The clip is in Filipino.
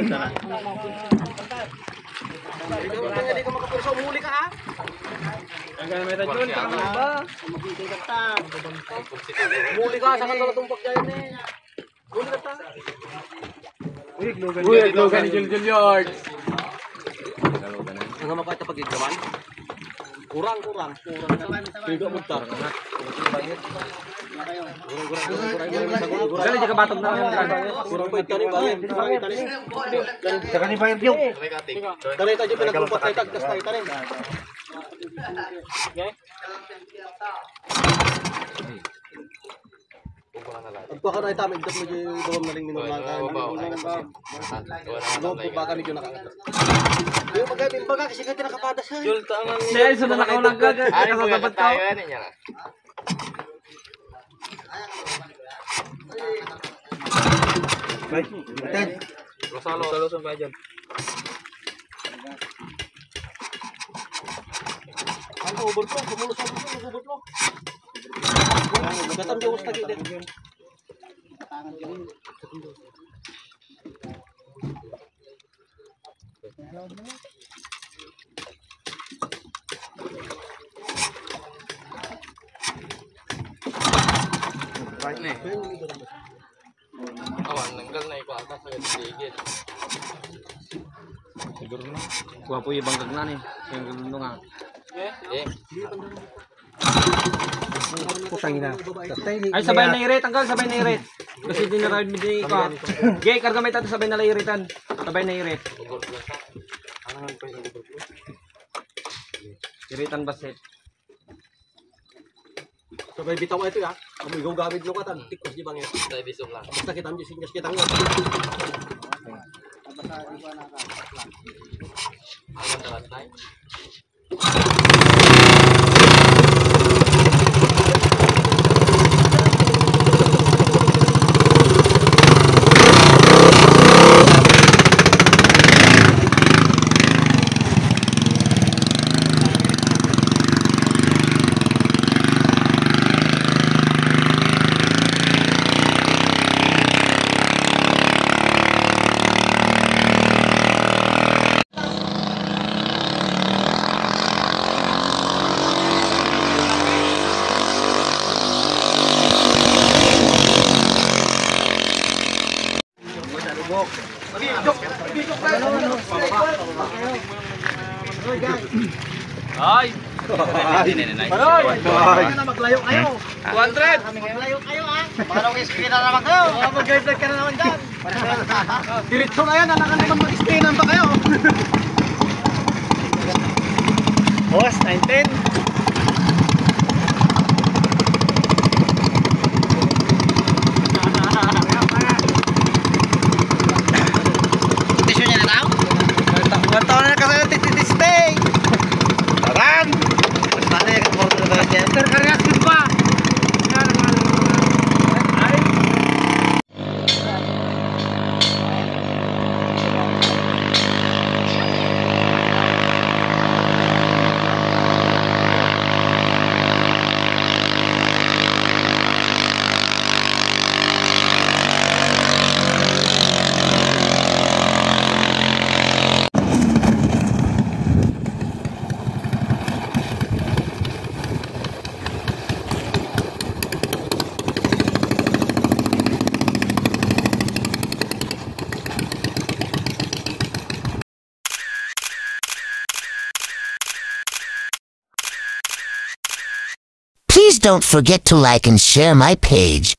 Hindi ka makapurso, umuli ka ha? Hanggang may radyon, tama ba? Umuli ka, saan ka tumpak dyan eh. Umuli ka ta. Uy, naglogan ni Juljul Yard. Ang mapakita pag-igawan? Kurang. Tidak mutar. Kali di ka batog na lang. Kurang pa itali balik. Saka ni bayar yung. Dari tayo pinagkumpat tayo tagkas tayo tayo. Agpa ka na itamig das mo yung bawang naling minulang ka. Ano po ba kami yung nakakatas? Yung magamin baga kasi ka tinakapadas ha. Jul, tangan niya. Siya, isa na nakaulang gaga. Ano mo gagat tayo? Ano niya? Rosalo sa bayan. Ang overflow, kumulos ang overflow. Gatam yung ustagi din. Awan, nanggal na ipatas sa tigil. Siguro na. Kuha po ibang gagnan eh. Yung gulo nga. Putang ina. Ay, sabay na irit. Anggal, sabay na irit. Kasi di na ride din ka. Gay, karga may tato sabay na iritan. Sabay na irit. Iritan basit. Sabay bitaw ito ya. Kamu igaw gamit lo katan. Tikos di bang ya. Tayo bisog lang. Basta kita ambil singkas kita ngot. Ang talat tayo. Ay! Maglayo kayo. 200! Maglayo kayo ha. Parang iski na naman kayo. Mag-guide ka na naman dyan. Diretso na yan. Anak naman mag-iskinan pa kayo. Boss, 19. Taon na kasi yung tititistay. Taran! Basta na yung kaporto na tayo dyan. Terkaryas din pa. Ay! Please don't forget to like and share my page.